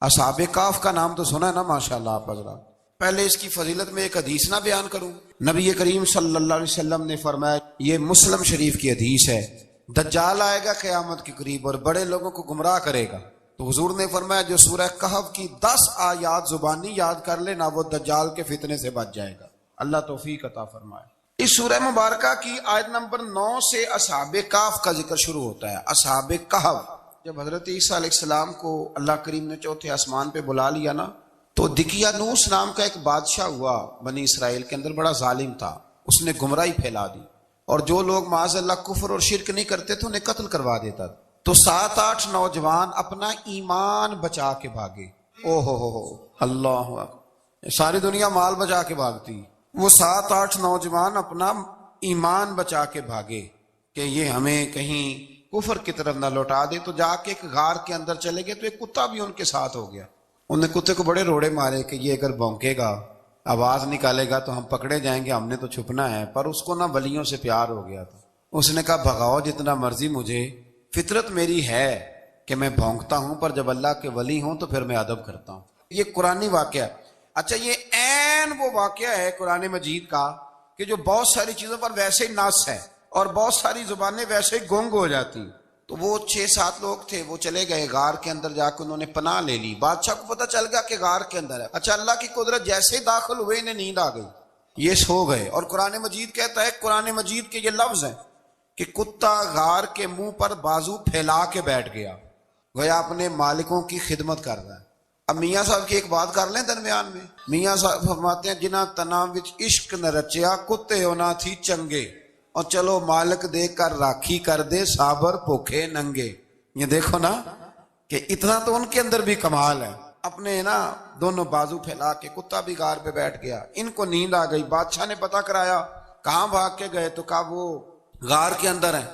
اصحاب کہف کا نام تو سنا ہے نا ماشاءاللہ آپ حضرات. پہلے اس کی فضیلت میں ایک حدیث نہ بیان کروں. نبی کریم صلی اللہ علیہ وسلم نے فرمایا، یہ مسلم شریف کی حدیث ہے، دجال آئے گا قیامت کے قریب اور بڑے لوگوں کو گمراہ کرے گا. تو حضور نے فرمایا جو سورہ کہف کی 10 آیات زبانی یاد کر لے نا، وہ دجال کے فتنے سے بچ جائے گا. اللہ توفیق عطا فرمائے. اس سورہ مبارکہ کی آیت نمبر 9 سے اصحاب کہف کا ذکر شروع ہوتا ہے. اصحاب کہف، جب حضرت عیسیٰ علیہ السلام کو اللہ کریم نے چوتھے آسمان پہ بلا لیا نا، تو دقیانوس نام کا ایک بادشاہ ہوا بنی اسرائیل کے اندر، بڑا ظالم تھا. اس نے گمراہی پھیلا دی، اور جو لوگ معاذ اللہ کفر اور شرک نہیں کرتے تھے انہیں قتل کروا دیتا تھا. تو 7-8 نوجوان اپنا ایمان بچا کے بھاگے. او ہو اللہ اکبر، ساری دنیا مال بچا کے بھاگتی، وہ 7-8 نوجوان اپنا ایمان بچا کے بھاگے کہ یہ ہمیں کہیں کفر کی طرف نہ لوٹا دے. تو جا کے ایک غار کے اندر چلے گئے، تو ایک کتا بھی ان کے ساتھ ہو گیا. انہوں نے کتے کو بڑے روڑے مارے کہ یہ اگر بھونکے گا، آواز نکالے گا تو ہم پکڑے جائیں گے، ہم نے تو چھپنا ہے. پر اس کو نہ ولیوں سے پیار ہو گیا تھا. اس نے کہا بھگاؤ جتنا مرضی مجھے، فطرت میری ہے کہ میں بھونکتا ہوں، پر جب اللہ کے ولی ہوں تو پھر میں ادب کرتا ہوں. یہ قرآنی واقعہ ہے. اچھا، یہ عین وہ واقعہ ہے قرآن مجید کا کہ جو بہت ساری چیزوں پر ویسے ہی نص ہے اور بہت ساری زبانیں ویسے ہی گنگ ہو جاتی. تو وہ 6-7 لوگ تھے، وہ چلے گئے غار کے اندر، جا کے انہوں نے پناہ لے لی. بادشاہ کو پتہ چل گیا کہ غار کے اندر ہے. اچھا، اللہ کی قدرت، جیسے ہی داخل ہوئے انہیں نیند آ گئی، یہ سو گئے. اور قرآن مجید کہتا ہے، قرآن مجید کے یہ لفظ ہیں کہ کتا غار کے منہ پر بازو پھیلا کے بیٹھ گیا، گویا اپنے مالکوں کی خدمت کر رہا ہے. اب میاں صاحب کی ایک بات کر لیں درمیان میں. میاں صاحب فرماتے ہیں، جنہ تنا وچ عشق نہ رچیا، کتے ہونا تھی چنگے، اور چلو مالک دے کر راکھی کر دے، صابر بھوکے ننگے. یہ دیکھو نا کہ اتنا تو ان کے اندر بھی کمال ہے. اپنے نا دونوں بازو پھیلا کے، کتا بھی غار پہ بیٹھ گیا. ان کو نیند آ گئی. بادشاہ نے پتا کرایا کہاں بھاگ کے گئے، تو کہا وہ غار کے اندر ہیں.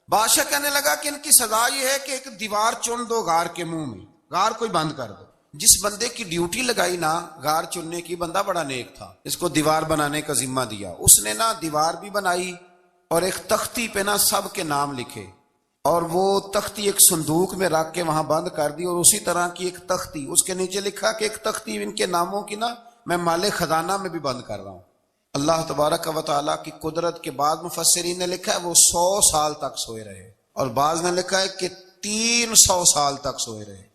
بادشاہ کہنے لگا کہ ان کی سزا یہ ہے کہ ایک دیوار چن دو غار کے منہ میں، غار کوئی بند کر دو. جس بندے کی ڈیوٹی لگائی نا غار چننے کی، بندہ بڑا نیک تھا، اس کو دیوار بنانے کا ذمہ دیا. اس نے نا دیوار بھی بنائی اور ایک تختی پہ نا سب کے نام لکھے، اور وہ تختی ایک صندوق میں رکھ کے وہاں بند کر دی. اور اسی طرح کی ایک تختی اس کے نیچے لکھا کہ ایک تختی ان کے ناموں کی نا میں مال خزانہ میں بھی بند کر رہا ہوں. اللہ تبارک و تعالیٰ کی قدرت کے بعد مفسرین نے لکھا ہے وہ 100 سال تک سوئے رہے، اور بعض نے لکھا ہے کہ 300 سال تک سوئے رہے.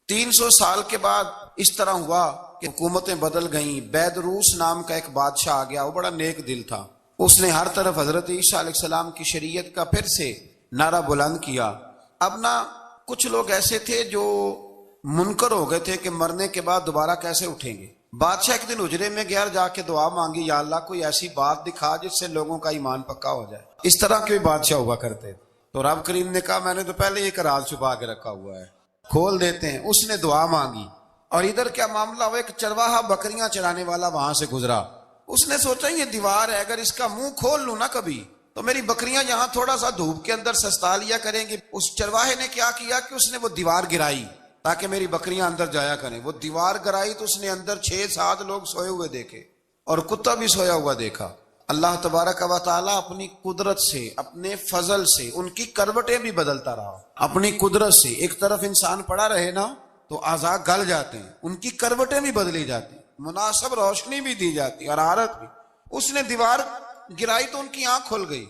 300 سال کے بعد اس طرح ہوا کہ حکومتیں بدل گئیں. بیدروس نام کا ایک بادشاہ آ گیا، وہ بڑا نیک دل تھا. اس نے ہر طرف حضرت عیسیٰ علیہ السلام کی شریعت کا پھر سے نعرہ بلند کیا. اب نا کچھ لوگ ایسے تھے جو منکر ہو گئے تھے کہ مرنے کے بعد دوبارہ کیسے اٹھیں گے. بادشاہ ایک دن حجرے میں گیا، جا کے دعا مانگی، یا اللہ کوئی ایسی بات دکھا جس سے لوگوں کا ایمان پکا ہو جائے. اس طرح کے بھی بادشاہ ہوا کرتے. تو رب کریم نے کہا میں نے تو پہلے ایک راز چھپا کے رکھا ہوا ہے، کھول دیتے ہیں. اس نے دعا مانگی، اور ادھر کیا معاملہ ہوا، ایک چرواہا بکریاں چرانے والا وہاں سے گزرا. اس نے سوچا یہ دیوار ہے، اگر اس کا منہ کھول لوں نا کبھی تو میری بکریاں یہاں تھوڑا سا دھوپ کے اندر سستا لیا کریں گی. اس چرواہے نے کیا کیا کہ اس نے وہ دیوار گرائی تاکہ میری بکریاں اندر جایا کریں. وہ دیوار گرائی تو اس نے اندر 6-7 لوگ سوئے ہوئے دیکھے، اور کتا بھی سویا ہوا دیکھا. اللہ تبارک و تعالیٰ اپنی قدرت سے، اپنے فضل سے ان کی کروٹیں بھی بدلتا رہا. اپنی قدرت سے ایک طرف انسان پڑا رہے نا تو اعضاء گل جاتے ہیں، ان کی کروٹیں بھی بدلی جاتی، مناسب روشنی بھی دی جاتی اور حرارت بھی. اس نے دیوار گرائی تو ان کی آنکھ کھل گئی.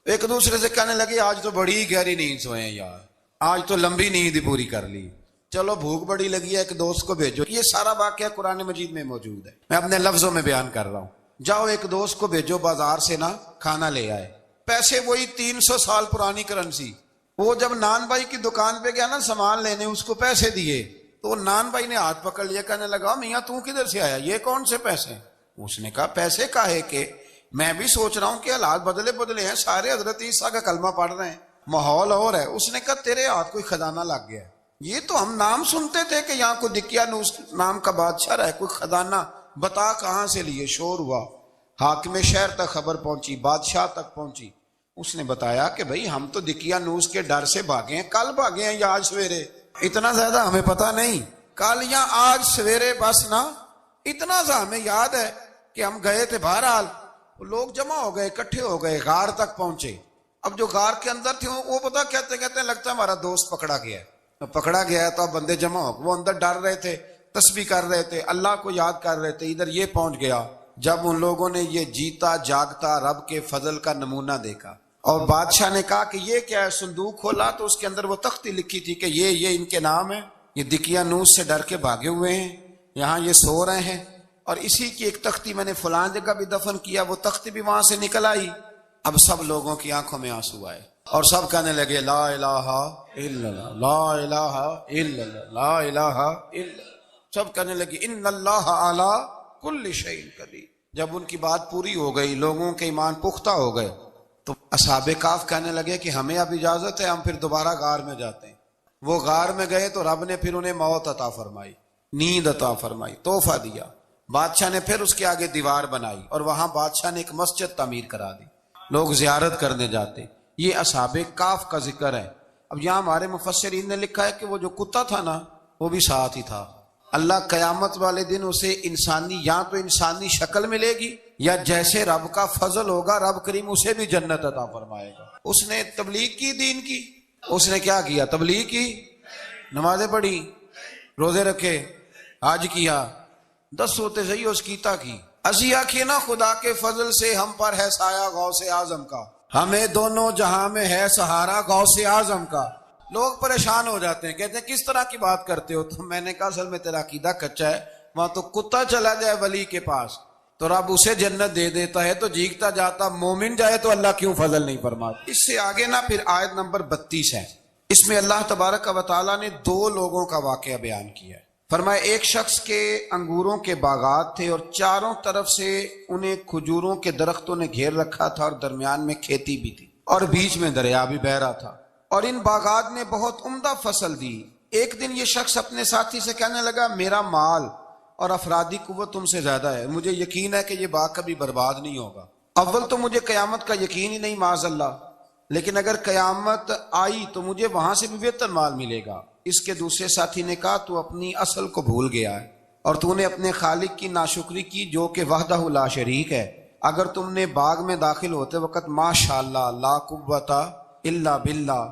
ایک دوسرے سے کہنے لگے آج تو بڑی گہری نیند سوئے ہیں یار، آج تو لمبی نیند پوری کر لی، چلو بھوک بڑی لگی ہے ایک دوست کو بھیجو. یہ سارا واقعہ قرآن مجید میں موجود ہے، میں اپنے لفظوں میں بیان کر رہا ہوں. جاؤ ایک دوست کو بھیجو بازار سے نا کھانا لے آئے. پیسے وہی 300 سال پرانی کرنسی. وہ جب نان بھائی کی دکان پہ گیا نا سامان لینے، اس کو پیسے دیے تو نان بھائی نے ہاتھ پکڑ لیا، کہنے لگا میاں تو کدھر سے آیا، یہ کون سے پیسے؟ اس نے کہا پیسے کاہے کہ میں بھی سوچ رہا ہوں کہ حالات بدلے ہیں، سارے حضرت عیسیٰ کا کلمہ پڑھ رہے ہیں، ماحول اور ہے. اس نے کہا تیرے ہاتھ کوئی خزانہ لگ گیا. یہ تو ہم نام سنتے تھے کہ یہاں کوئی دقیانوس نام کا بادشاہ رہے، کوئی خزانہ، بتا کہاں سے لیے. شور ہوا، حاکم شہر تک خبر پہنچی، بادشاہ تک پہنچی. اس نے بتایا کہ بھئی ہم تو دقیانوس کے ڈر سے بھاگے ہیں، کل بھاگے ہیں یا آج سویرے، اتنا زیادہ ہمیں پتہ نہیں، کل یا آج سویرے بس نا. اتنا سا ہمیں یاد ہے کہ ہم گئے تھے. بہرحال لوگ جمع ہو گئے، اکٹھے ہو گئے، غار تک پہنچے. اب جو غار کے اندر تھے وہ پتہ کہتے کہتے لگتا ہے ہمارا دوست پکڑا گیا ہے. پکڑا گیا تو بندے جمع ہو، وہ اندر ڈر رہے تھے، تسبیح کر رہے تھے، اللہ کو یاد کر رہے تھے، ادھر یہ پہنچ گیا جب ان لوگوں نے یہ جیتا جاگتا رب کے فضل کا نمونہ دیکھا۔ اور بادشاہ نے کہا کہ یہ کیا ہے، صندوق کھولا تو اس کے اندر وہ تختی لکھی تھی کہ یہ ان کے نام ہے، یہ دقیانوس سے ڈر کے بھاگے ہوئے ہیں، یہاں یہ سو رہے ہیں، اور اسی کی ایک تختی میں نے فلاں جگہ بھی دفن کیا، وہ تختی بھی وہاں سے نکل آئی۔ اب سب لوگوں کی آنکھوں میں آنسو آئے اور سب کہنے لگے لا الہ الا اللہ، لا الہ الا اللہ، لا الہ الا اللہ، سب کہنے لگے ان اللہ علی کل شیء قدیر۔ جب ان کی بات پوری ہو گئی، لوگوں کے ایمان پختہ ہو گئے، تو اصحاب کہف کہنے لگے کہ ہمیں اب اجازت ہے، ہم پھر دوبارہ غار میں جاتے ہیں۔ وہ غار میں گئے تو رب نے پھر انہیں موت عطا فرمائی، نیند عطا فرمائی، تحفہ دیا۔ بادشاہ نے پھر اس کے آگے دیوار بنائی اور وہاں بادشاہ نے ایک مسجد تعمیر کرا دی، لوگ زیارت کرنے جاتے۔ یہ اصحاب کہف کا ذکر ہے۔ اب یہاں ہمارے مفسرین نے لکھا ہے کہ وہ جو کتا تھا نا وہ بھی ساتھ ہی تھا۔ اللہ قیامت والے دن اسے انسانی، یا تو انسانی شکل ملے گی، یا جیسے رب کا فضل ہوگا رب کریم اسے بھی جنت عطا فرمائے گا۔ اس نے تبلیغ کی، دین کی، اس نے کیا کیا؟ تبلیغ کی، نمازیں پڑھی، روزے رکھے، حج کیا، 10 ہوتے صحیح اس کیتا کی۔ اسی آخیے نا خدا کے فضل سے ہم پر ہے سایہ غوث اعظم کا، ہمیں دونوں جہاں میں ہے سہارا غوث اعظم کا۔ لوگ پریشان ہو جاتے ہیں، کہتے ہیں کس طرح کی بات کرتے ہو؟ تو میں نے کہا اصل میں تیرا عقیدہ کچا ہے۔ وہاں تو کتا چلا جائے ولی کے پاس تو رب اسے جنت دے دیتا ہے، تو جھیکتا جاتا مومن جائے تو اللہ کیوں فضل نہیں فرماتا؟ اس سے آگے نا پھر آیت نمبر 32 ہے، اس میں اللہ تبارک و تعالیٰ نے 2 لوگوں کا واقعہ بیان کیا ہے۔ فرمایا ایک شخص کے انگوروں کے باغات تھے اور چاروں طرف سے انہیں کھجوروں کے درختوں نے گھیر رکھا تھا، اور درمیان میں کھیتی بھی تھی اور بیچ میں دریا بھی بہہ رہا تھا، اور ان باغات نے بہت عمدہ فصل دی۔ ایک دن یہ شخص اپنے ساتھی سے کہنے لگا میرا مال اور افرادی قوت تم سے زیادہ ہے، مجھے یقین ہے کہ یہ باغ کبھی برباد نہیں ہوگا۔ اول تو مجھے قیامت کا یقین ہی نہیں معاذ اللہ، لیکن اگر قیامت آئی تو مجھے وہاں سے بھی بہتر مال ملے گا۔ اس کے دوسرے ساتھی نے کہا تو اپنی اصل کو بھول گیا ہے اور تو نے اپنے خالق کی ناشکری کی جو کہ وحدہ لا شریک ہے۔ اگر تم نے باغ میں داخل ہوتے وقت ماشاءاللہ لا قوت الا باللہ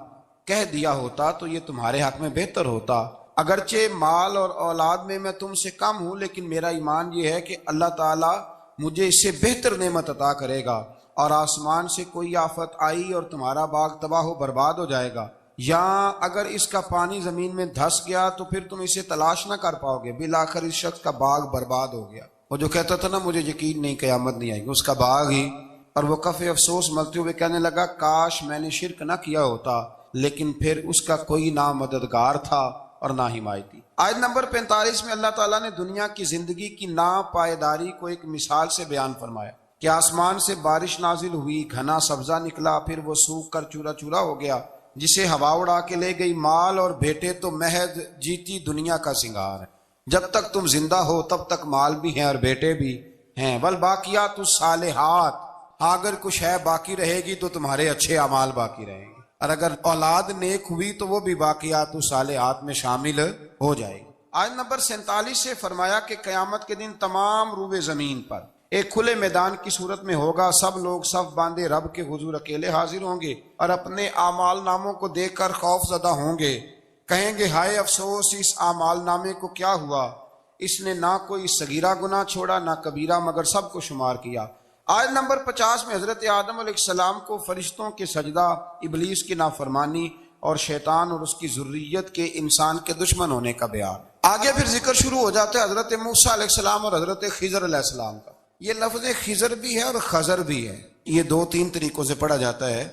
کہہ دیا ہوتا تو یہ تمہارے حق میں بہتر ہوتا۔ اگرچہ مال اور اولاد میں تم سے کم ہوں، لیکن میرا ایمان یہ ہے کہ اللہ تعالیٰ مجھے اس سے بہتر نعمت عطا کرے گا، اور آسمان سے کوئی آفت آئی اور تمہارا باغ تباہ و برباد ہو جائے گا، یا اگر اس کا پانی زمین میں دھس گیا تو پھر تم اسے تلاش نہ کر پاؤ گے۔ بالآخر اس شخص کا باغ برباد ہو گیا۔ وہ جو کہتا تھا نا مجھے یقین نہیں قیامت نہیں آئے گی، اس کا باغ ہی، اور وہ کف افسوس ملتے ہوئے کہنے لگا کاش میں نے شرک نہ کیا ہوتا، لیکن پھر اس کا کوئی نہ مددگار تھا اور نہ حمایتی۔ آیت نمبر 45 میں اللہ تعالیٰ نے دنیا کی زندگی کی ناپائیداری کو ایک مثال سے بیان فرمایا کہ آسمان سے بارش نازل ہوئی، گھنا سبزہ نکلا، پھر وہ سوکھ کر چورا چورا ہو گیا، جسے ہوا اڑا کے لے گئی۔ مال اور بیٹے تو محض جیتی دنیا کا سنگار ہے، جب تک تم زندہ ہو تب تک مال بھی ہیں اور بیٹے بھی ہیں۔ والباقیات الصالحات، اگر کچھ ہے باقی رہے گی تو تمہارے اچھے اعمال باقی رہیں گے، اور اگر اولاد نیک ہوئی تو وہ بھی باقیات الصالحات میں شامل ہو جائے گی۔ آیت نمبر 47 سے فرمایا کہ قیامت کے دن تمام روبے زمین پر ایک کھلے میدان کی صورت میں ہوگا، سب لوگ صف باندھے رب کے حضور اکیلے حاضر ہوں گے اور اپنے اعمال ناموں کو دیکھ کر خوف زدہ ہوں گے، کہیں گے ہائے افسوس اس اعمال نامے کو کیا ہوا، اس نے نہ کوئی صغیرہ گناہ چھوڑا نہ کبیرہ، مگر سب کو شمار کیا۔ آیت نمبر 50 میں حضرت آدم علیہ السلام کو فرشتوں کے سجدہ، ابلیس کی نافرمانی اور شیطان اور اس کی ذریت کے انسان کے دشمن ہونے کا بیان۔ آگے پھر ذکر شروع ہو جاتا ہے حضرت موسیٰ علیہ السلام اور حضرت خضر علیہ السلام کا۔ یہ لفظ خضر بھی ہے اور خضر بھی ہے، یہ 2-3 طریقوں سے پڑھا جاتا ہے۔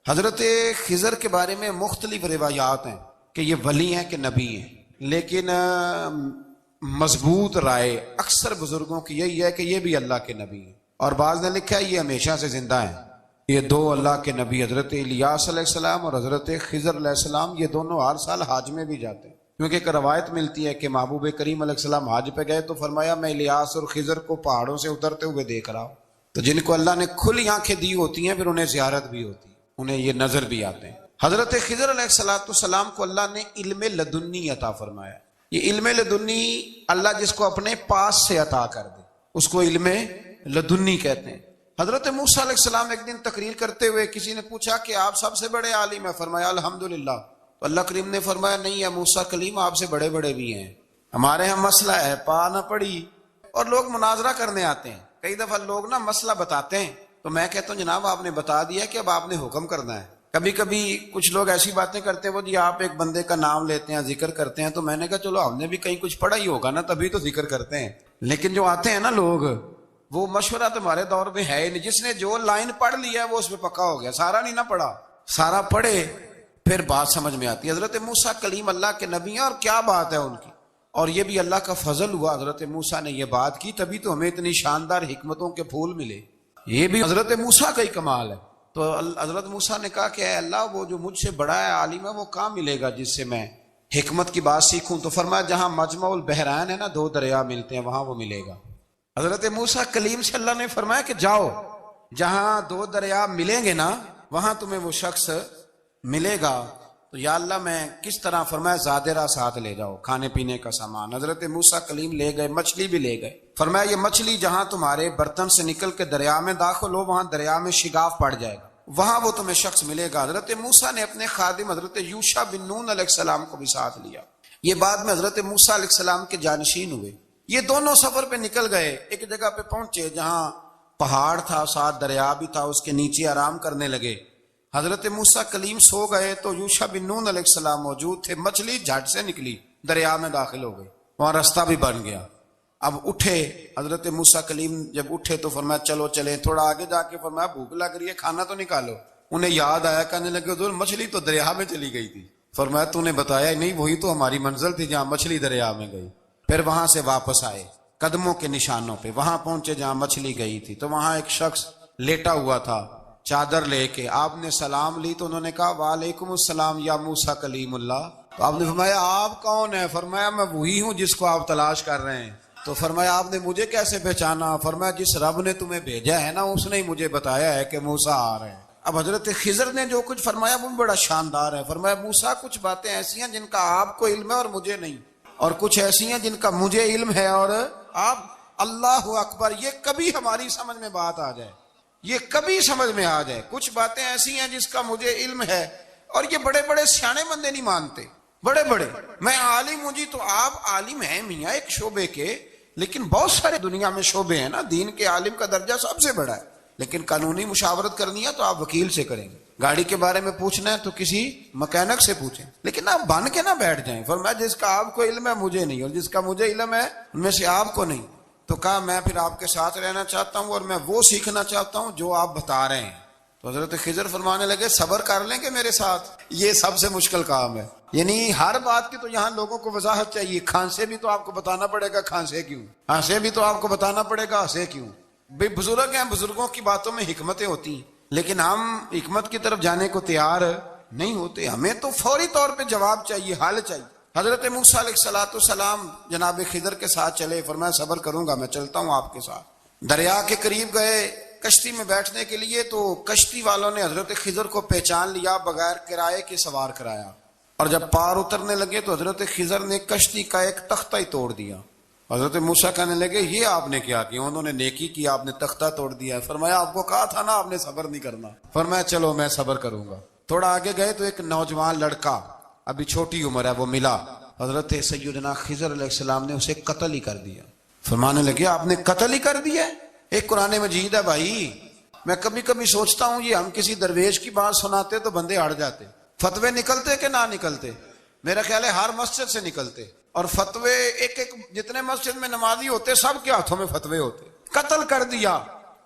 حضرت خضر کے بارے میں مختلف روایات ہیں کہ یہ ولی ہیں کہ نبی ہیں، لیکن مضبوط رائے اکثر بزرگوں کی یہی ہے کہ یہ بھی اللہ کے نبی ہیں، اور بعض نے لکھا ہے یہ ہمیشہ سے زندہ ہیں۔ یہ 2 اللہ کے نبی حضرت الیاس علیہ السلام اور حضرت خضر علیہ السلام، یہ دونوں ہر سال حج میں بھی جاتے ہیں، کیونکہ ایک روایت ملتی ہے کہ محبوب کریم علیہ السلام حج پہ گئے تو فرمایا میں الیاس اور خضر کو پہاڑوں سے اترتے ہوئے دیکھ رہا ہوں۔ تو جن کو اللہ نے کھلی آنکھیں دی ہوتی ہیں پھر انہیں زیارت بھی ہوتی ہے، انہیں یہ نظر بھی آتے ہیں۔ حضرت خضر علیہ السلام کو اللہ نے علم لدنی عطا فرمایا۔ یہ علم لدنی اللہ جس کو اپنے پاس سے عطا کر دے اس کو علم لدنی کہتے ہیں۔ حضرت موسیٰ علیہ السلام ایک دن تقریر کرتے ہوئے کسی نے پوچھا کہ آپ سب سے بڑے عالم ہیں، فرمایا الحمدللہ، تو اللہ کریم نے فرمایا نہیں ہے موسیٰ کلیم آپ سے بڑے بڑے بھی ہیں، ہمارے ہاں مسئلہ ہے پا نہ پڑی، اور لوگ مناظرہ کرنے آتے ہیں۔ کئی دفعہ لوگ نا مسئلہ بتاتے ہیں تو میں کہتا ہوں جناب آپ نے بتا دیا کہ اب آپ نے حکم کرنا ہے۔ کبھی کبھی کچھ لوگ ایسی باتیں کرتے ہیں وہ جی آپ ایک بندے کا نام لیتے ہیں ذکر کرتے ہیں، تو میں نے کہا چلو ہم نے بھی کہیں کچھ پڑھا ہی ہوگا نا تبھی تو ذکر کرتے ہیں، لیکن جو آتے ہیں نا لوگ وہ مشورہ تمہارے دور میں ہے ہی نہیں، جس نے جو لائن پڑھ لیا ہے وہ اس پہ پکا ہو گیا، سارا نہیں نہ پڑھا، سارا پڑھے پھر بات سمجھ میں آتی ہے۔ حضرت موسیٰ کلیم اللہ کے نبی ہیں، اور کیا بات ہے ان کی، اور یہ بھی اللہ کا فضل ہوا حضرت موسیٰ نے یہ بات کی تبھی تو ہمیں اتنی شاندار حکمتوں کے پھول ملے، یہ بھی حضرت موسیٰ کا ہی کمال ہے۔ تو حضرت موسیٰ نے کہا کہ اے اللہ وہ جو مجھ سے بڑا ہے عالم ہے وہ کہاں ملے گا جس سے میں حکمت کی بات سیکھوں؟ تو فرمایا جہاں مجمع البحرین ہے نا، دو دریا ملتے ہیں، وہاں وہ ملے گا۔ حضرت موسیٰ کلیم سے اللہ نے فرمایا کہ جاؤ جہاں دو دریا ملیں گے نا وہاں تمہیں وہ شخص ملے گا۔ تو یا اللہ میں کس طرح؟ فرمایا زادرہ ساتھ لے جاؤ، کھانے پینے کا سامان۔ حضرت موسیٰ کلیم لے گئے، مچھلی بھی لے گئے۔ فرمایا یہ مچھلی جہاں تمہارے برتن سے نکل کے دریا میں داخل ہو وہاں دریا میں شگاف پڑ جائے گا، وہاں وہ تمہیں شخص ملے گا۔ حضرت موسیٰ نے اپنے خادم حضرت یوشع بن نون علیہ السلام کو بھی ساتھ لیا۔ یہ بعد میں حضرت موسیٰ علیہ السلام کے جانشین ہوئے۔ یہ دونوں سفر پہ نکل گئے، ایک جگہ پہ پہنچے جہاں پہاڑ تھا، ساتھ دریا بھی تھا، اس کے نیچے آرام کرنے لگے۔ حضرت موسیٰ کلیم سو گئے تو یوشع بن نون علیہ السلام موجود تھے، مچھلی جھٹ سے نکلی، دریا میں داخل ہو گئی، وہاں راستہ بھی بن گیا۔ اب اٹھے حضرت موسیٰ کلیم، جب اٹھے تو فرمایا چلو چلیں، تھوڑا آگے جا کے فرمایا بھوک لگ رہی ہے کھانا تو نکالو۔ انہیں یاد آیا، کہنے لگے حضور مچھلی تو دریا میں چلی گئی تھی۔ فرمایا تو نے بتایا ہی نہیں، وہی تو ہماری منزل تھی جہاں مچھلی دریا میں گئی۔ پھر وہاں سے واپس آئے قدموں کے نشانوں پہ، وہاں پہنچے جہاں مچھلی گئی تھی، تو وہاں ایک شخص لیٹا ہوا تھا چادر لے کے۔ آپ نے سلام لی تو انہوں نے کہا وعلیکم السلام یا موسیٰ کلیم اللہ۔ تو آپ نے فرمایا آپ کون ہیں؟ فرمایا میں وہی ہوں جس کو آپ تلاش کر رہے ہیں۔ تو فرمایا آپ نے مجھے کیسے پہچانا؟ فرمایا جس رب نے تمہیں بھیجا ہے نا اس نے ہی مجھے بتایا ہے کہ موسیٰ آ رہے ہیں۔ اب حضرت خضر نے جو کچھ فرمایا وہ بڑا شاندار ہے۔ فرمایا موسیٰ کچھ باتیں ایسی ہیں جن کا آپ کو علم ہے اور مجھے نہیں، اور کچھ ایسی ہیں جن کا مجھے علم ہے اور آپ۔ اللہ اکبر، یہ کبھی ہماری سمجھ میں بات آ جائے، یہ کبھی سمجھ میں آ جائے، کچھ باتیں ایسی ہیں جس کا مجھے علم ہے، اور یہ بڑے بڑے سیانے بندے نہیں مانتے، بڑے بڑے میں عالم ہوں جی، تو آپ عالم ہیں میاں ایک شعبے کے، لیکن بہت سارے دنیا میں شعبے ہیں نا، دین کے عالم کا درجہ سب سے بڑا ہے، لیکن قانونی مشاورت کرنی ہے تو آپ وکیل سے کریں گے، گاڑی کے بارے میں پوچھنا ہے تو کسی مکینک سے پوچھیں، لیکن آپ بن کے نہ بیٹھ جائیں۔ فرمایا جس کا آپ کو علم ہے مجھے نہیں، اور جس کا مجھے علم ہے ان میں سے آپ کو نہیں۔ تو کہا میں پھر آپ کے ساتھ رہنا چاہتا ہوں اور میں وہ سیکھنا چاہتا ہوں جو آپ بتا رہے ہیں۔ تو حضرت خضر فرمانے لگے صبر کر لیں گے میرے ساتھ، یہ سب سے مشکل کام ہے۔ یعنی ہر بات کی تو یہاں لوگوں کو وضاحت چاہیے، کھانسے بھی تو آپ کو بتانا پڑے گا کھانسے کیوں، ہنسے بھی تو آپ کو بتانا پڑے گا ہنسے کیوں۔ بے بزرگ ہیں، بزرگوں کی باتوں میں حکمتیں ہوتی ہیں، لیکن ہم حکمت کی طرف جانے کو تیار نہیں ہوتے، ہمیں تو فوری طور پہ جواب چاہیے، حل چاہیے۔ حضرت موسیٰ علیہ السلام جناب خضر کے ساتھ چلے، فرمایا صبر کروں گا، میں چلتا ہوں آپ کے ساتھ۔ دریا کے قریب گئے کشتی میں بیٹھنے کے لیے، تو کشتی والوں نے حضرت خضر کو پہچان لیا، بغیر کرائے کے سوار کرایا، اور جب پار اترنے لگے تو حضرت خضر نے کشتی کا ایک تختہ ہی توڑ دیا۔ حضرت موسیٰ کہنے لگے یہ آپ نے کیا کیا؟ انہوں نے نیکی کی، آپ نے تختہ توڑ دیا ہے۔ فرمایا آپ کو کہا تھا نا آپ نے صبر نہیں کرنا۔ فرمایا چلو میں صبر کروں گا۔ تھوڑا آگے گئے تو ایک نوجوان لڑکا، ابھی چھوٹی عمر ہے، وہ ملا۔ حضرت سیدنا خضر علیہ السلام نے اسے قتل ہی کر دیا۔ فرمانے لگے آپ نے قتل ہی کر دیا؟ ایک قرآن مجید ہے بھائی، میں کبھی کبھی سوچتا ہوں یہ ہم کسی درویش کی بات سناتے تو بندے ہٹ جاتے، فتوے نکلتے کہ نہ نکلتے؟ میرا خیال ہے ہر مسجد سے نکلتے، اور فتوے ایک ایک جتنے مسجد میں نمازی ہوتے سب کے ہاتھوں میں فتوے ہوتے۔ قتل کر دیا،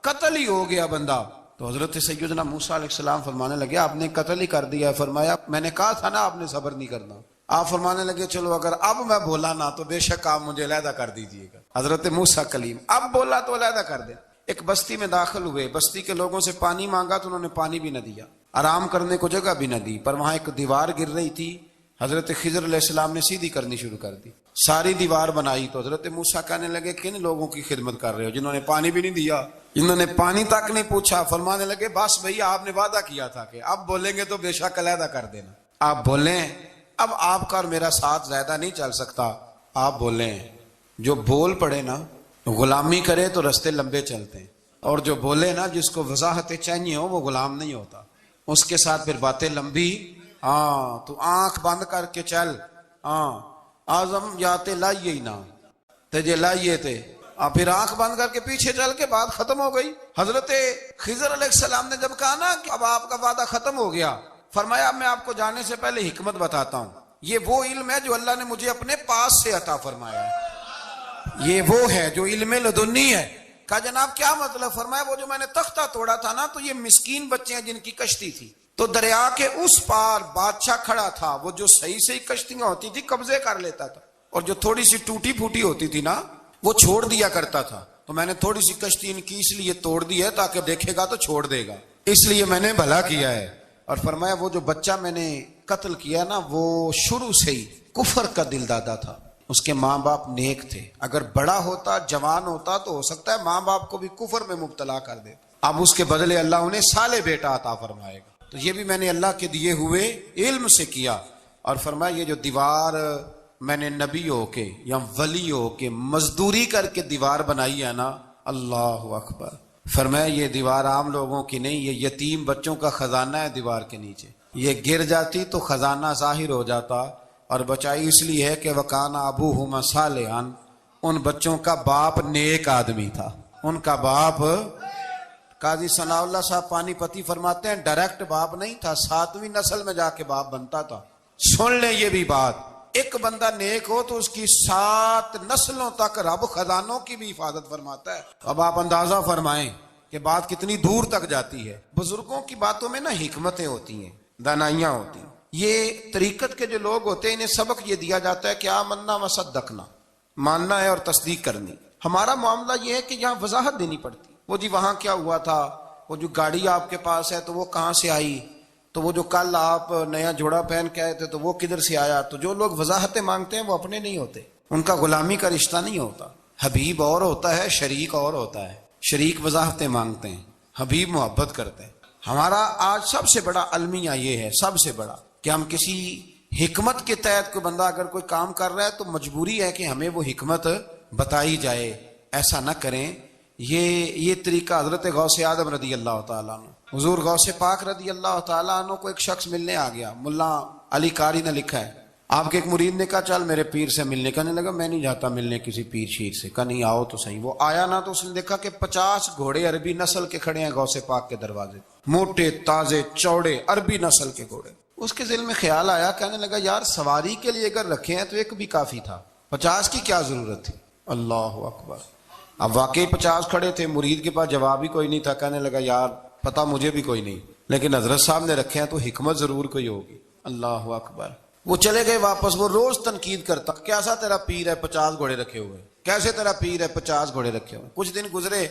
قتل ہی ہو گیا بندہ۔ تو حضرت سیدنا موسیٰ علیہ السلام فرمانے لگے آپ نے قتل ہی کر دیا۔ فرمایا میں نے کہا تھا نا آپ نے صبر نہیں کرنا۔ آپ فرمانے لگے چلو اگر اب میں بولا نا تو بے شک آپ مجھے علیحدہ کر دیجئے گا۔ حضرت موسیٰ کلیم اب بولا تو علیحدہ کر دیں۔ ایک بستی میں داخل ہوئے، بستی کے لوگوں سے پانی مانگا تو انہوں نے پانی بھی نہ دیا، آرام کرنے کو جگہ بھی نہ دی، پر وہاں ایک دیوار گر رہی تھی، حضرت خضر علیہ السلام نے سیدھی کرنی شروع کر دی، ساری دیوار بنائی۔ تو حضرت موسیٰ کہنے لگے کن لوگوں کی خدمت کر رہے ہو جنہوں نے پانی بھی نہیں دیا، انہوں نے پانی تک نہیں پوچھا۔ فرمانے لگے بس بھیا آپ نے وعدہ کیا تھا کہ اب بولیں گے تو بے شک علیحدہ کر دینا، آپ بولیں، اب آپ کا اور میرا ساتھ زیادہ نہیں چل سکتا، آپ بولیں۔ جو بول پڑے نا، غلامی کرے تو رستے لمبے چلتے ہیں، اور جو بولے نا جس کو وضاحتیں چاہیے ہو وہ غلام نہیں ہوتا، اس کے ساتھ پھر باتیں لمبی ہاں تو آنکھ بند کر کے چل. ہاں آزم جاتے لائیے ہی نہ تجھے لائیے تھے. پھر آنکھ بند کر کے پیچھے چل کے بات ختم ہو گئی. حضرت خضر علیہ السلام نے جب کہا نا کہ اب آپ کا وعدہ ختم ہو گیا, فرمایا میں آپ کو جانے سے پہلے حکمت بتاتا ہوں. یہ وہ علم ہے جو اللہ نے مجھے اپنے پاس سے عطا فرمایا ہے. یہ وہ ہے جو علم لدنی ہے. کہا جناب کیا مطلب؟ فرمایا وہ جو میں نے تختہ توڑا تھا نا, تو یہ مسکین بچے ہیں جن کی کشتی تھی, تو دریا کے اس پار بادشاہ کھڑا تھا. وہ جو صحیح صحیح کشتیاں ہوتی تھی قبضے کر لیتا تھا, اور جو تھوڑی سی ٹوٹی پھوٹی ہوتی تھی نا وہ چھوڑ دیا کرتا تھا. تو میں نے تھوڑی سی کشتی ان کی اس لیے توڑ دی ہے تاکہ دیکھے گا تو چھوڑ دے گا, اس لیے میں نے بھلا کیا ہے. اور فرمایا وہ جو بچہ میں نے قتل کیا نا وہ شروع سے ہی کفر کا دل دادا تھا. اس کے ماں باپ نیک تھے. اگر بڑا ہوتا جوان ہوتا تو ہو سکتا ہے ماں باپ کو بھی کفر میں مبتلا کر دے. اب اس کے بدلے اللہ انہیں صالح بیٹا عطا فرمائے گا. تو یہ بھی میں نے اللہ کے دیے ہوئے علم سے کیا. اور فرمایا یہ جو دیوار میں نے نبی ہو کے یا ولی ہو کے مزدوری کر کے دیوار بنائی ہے نا, اللہ اکبر, فرمایا یہ دیوار عام لوگوں کی نہیں, یہ یتیم بچوں کا خزانہ ہے دیوار کے نیچے. یہ گر جاتی تو خزانہ ظاہر ہو جاتا. اور بچائی اس لیے ہے کہ وَكَانَ أَبُوهُمَا صَالِحًا, ان بچوں کا باپ نیک آدمی تھا. ان کا باپ, قاضی ثناء اللہ صاحب پانی پتی فرماتے ہیں ڈائریکٹ باپ نہیں تھا, 7ویں نسل میں جا کے باپ بنتا تھا. سن لیں یہ بھی بات, ایک بندہ نیک ہو تو اس کی 7 نسلوں تک رب خزانوں کی بھی حفاظت فرماتا ہے. اب آپ اندازہ فرمائیں کہ بات کتنی دور تک جاتی ہے. بزرگوں کی باتوں میں نا حکمتیں ہوتی ہیں, دانائیاں ہوتی ہیں. یہ طریقت کے جو لوگ ہوتے ہیں انہیں سبق یہ دیا جاتا ہے کہ آمنا وصدقنا, ماننا ہے اور تصدیق کرنی. ہمارا معاملہ یہ ہے کہ یہاں وضاحت دینی پڑتی. وہ جی وہاں کیا ہوا تھا, وہ جو گاڑی آپ کے پاس ہے تو وہ کہاں سے آئی, تو وہ جو کل آپ نیا جوڑا پہن کے آئے تھے تو وہ کدھر سے آیا. تو جو لوگ وضاحتیں مانگتے ہیں وہ اپنے نہیں ہوتے, ان کا غلامی کا رشتہ نہیں ہوتا. حبیب اور ہوتا ہے, شریک اور ہوتا ہے. شریک وضاحتیں مانگتے ہیں, حبیب محبت کرتے ہیں. ہمارا آج سب سے بڑا المیہ یہ ہے, سب سے بڑا, کہ ہم کسی حکمت کے تحت کوئی بندہ اگر کوئی کام کر رہا ہے تو مجبوری ہے کہ ہمیں وہ حکمت بتائی جائے. ایسا نہ کریں. یہ طریقہ حضرت غوث اعظم رضی اللہ تعالیٰ عنہ, حضور غوث پاک رضی اللہ تعالیٰ عنہ کو ایک شخص ملنے آ گیا. ملا علی قاری نے لکھا ہے, آپ کے ایک مرید نے کہا چل میرے پیر سے ملنے. کہنے لگا میں نہیں جاتا ملنے کسی پیر شیر سے. کہا نہیں آؤ تو صحیح. وہ آیا نا تو اس نے دیکھا کہ 50 گھوڑے عربی نسل کے کھڑے ہیں غوث پاک کے دروازے, موٹے تازے چوڑے عربی نسل کے گھوڑے. اس کے ذہن میں خیال آیا, کہنے لگا یار سواری کے لیے اگر رکھے ہیں تو ایک بھی کافی تھا, 50 کی کیا ضرورت تھی. اللہ اکبر. اب واقعی 50 کھڑے تھے, مرید کے پاس جواب ہی کوئی نہیں تھا. کہنے لگا یار پتہ مجھے بھی کوئی نہیں, لیکن حضرت صاحب نے رکھے ہیں تو حکمت ضرور کوئی ہوگی. اللہ اکبر. وہ چلے گئے واپس. وہ روز تنقید کرتا, کیسا تیرا پیر ہے 50 گھوڑے رکھے ہوئے, کیسے تیرا پیر ہے 50 گھوڑے رکھے ہوئے. کچھ دن گزرے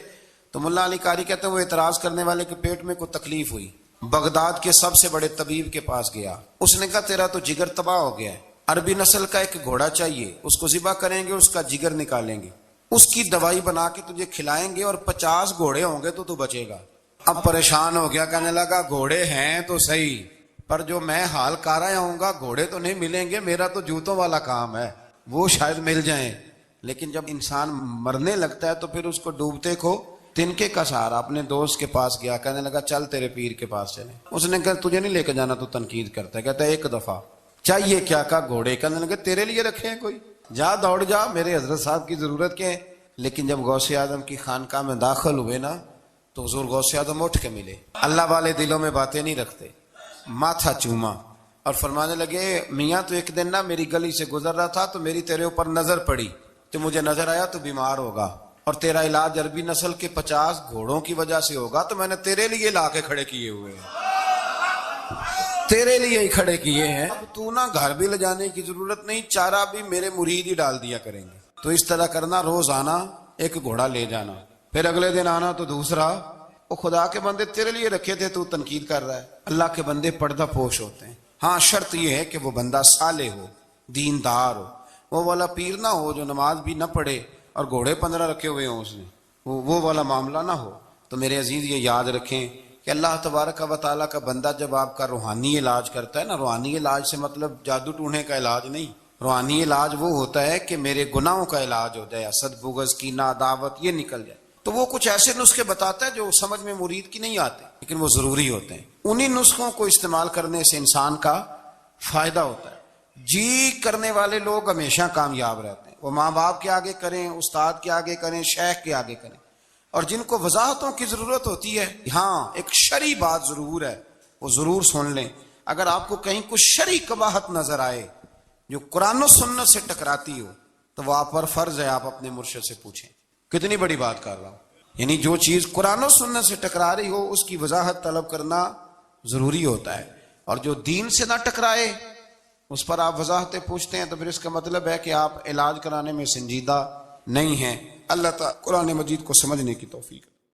تو ملا علی قاری کہتے ہیں وہ اعتراض کرنے والے کے پیٹ میں کوئی تکلیف ہوئی. بغداد کے سب سے بڑے طبیب کے پاس گیا. اس نے کہا تیرا تو جگر تباہ ہو گیا ہے, عربی نسل کا ایک گھوڑا چاہیے, اس کو ذبح کریں گے, اس کا جگر نکالیں گے, اس کی دوائی بنا کے تجھے کھلائیں گے, اور 50 گھوڑے ہوں گے تو بچے گا. اب پریشان ہو گیا, کہنے لگا گھوڑے ہیں تو صحیح, پر جو میں حال کر رہا ہوں گا گھوڑے تو نہیں ملیں گے, میرا تو جوتوں والا کام ہے, وہ شاید مل جائیں. لیکن جب انسان مرنے لگتا ہے تو پھر اس کو ڈوبتے کو تنکے کا سہارا. اپنے دوست کے پاس گیا, کہنے لگا چل تیرے پیر کے پاس چلیں. اس نے کہا تجھے نہیں لے کے جانا, تو تنقید کرتا ہے. کہتا ہے ایک دفعہ چاہیے کیا, کا گھوڑے. کہنے لگا تیرے لیے رکھے ہیں کوئی, جا دوڑ جا, میرے حضرت صاحب کی ضرورت کیا ہے. لیکن جب غوث اعظم کی خانقاہ میں داخل ہوئے نا تو حضور غوث اعظم اٹھ کے ملے. اللہ والے دلوں میں باتیں نہیں رکھتے. ماتھا چوما اور فرمانے لگے میاں تو ایک دن نا میری گلی سے گزر رہا تھا تو میری تیرے اوپر نظر پڑی, تو مجھے نظر آیا تو بیمار ہوگا, اور تیرا علاج عربی نسل کے 50 گھوڑوں کی وجہ سے ہوگا, تو میں نے تیرے لیے لا کے کھڑے کیے ہوئے ہیں, تیرے لیے ہی کھڑے کیے ہیں. اب تو نا گھر بھی لے جانے کی ضرورت نہیں, چارہ بھی میرے مرید ہی ڈال دیا کریں گے. تو اس طرح کرنا, روز آنا ایک گھوڑا لے جانا, پھر اگلے دن آنا تو دوسرا. وہ خدا کے بندے تیرے لیے رکھے تھے, تو تنقید کر رہا ہے. اللہ کے بندے پردہ پوش ہوتے ہیں. ہاں شرط یہ ہے کہ وہ بندہ صالح ہو, دیندار ہو, وہ والا پیر نہ ہو جو نماز بھی نہ پڑھے اور گھوڑے 15 رکھے ہوئے ہوں اس نے, وہ والا معاملہ نہ ہو. تو میرے عزیز یہ یاد رکھیں کہ اللہ تبارک و تعالیٰ کا بندہ جب آپ کا روحانی علاج کرتا ہے نا, روحانی علاج سے مطلب جادو ٹونے کا علاج نہیں, روحانی علاج وہ ہوتا ہے کہ میرے گناہوں کا علاج ہو جائے, حسد بغض کینہ عداوت یہ نکل جائے. تو وہ کچھ ایسے نسخے بتاتا ہے جو سمجھ میں مرید کی نہیں آتے, لیکن وہ ضروری ہوتے ہیں. انہی نسخوں کو استعمال کرنے سے انسان کا فائدہ ہوتا ہے۔ جی کرنے والے لوگ ہمیشہ کامیاب رہتے ہیں، وہ ماں باپ کے آگے کریں، استاد کے آگے کریں، شیخ کے آگے کریں۔ اور جن کو وضاحتوں کی ضرورت ہوتی ہے، ہاں ایک شرعی بات ضرور ہے، وہ ضرور سن لیں۔ اگر آپ کو کہیں کچھ شرعی قباحت نظر آئے جو قرآن و سنت سے ٹکراتی ہو تو وہ آپ پر فرض ہے آپ اپنے مرشد سے پوچھیں۔ کتنی بڑی بات کر رہا ہوں، یعنی جو چیز قرآن و سنت سے ٹکرا رہی ہو اس کی وضاحت طلب کرنا ضروری ہوتا ہے، اور جو دین سے نہ ٹکرائے اس پر آپ وضاحتیں پوچھتے ہیں تو پھر اس کا مطلب ہے کہ آپ علاج کرانے میں سنجیدہ نہیں ہیں۔ اللہ تعالیٰ قرآن مجید کو سمجھنے کی توفیق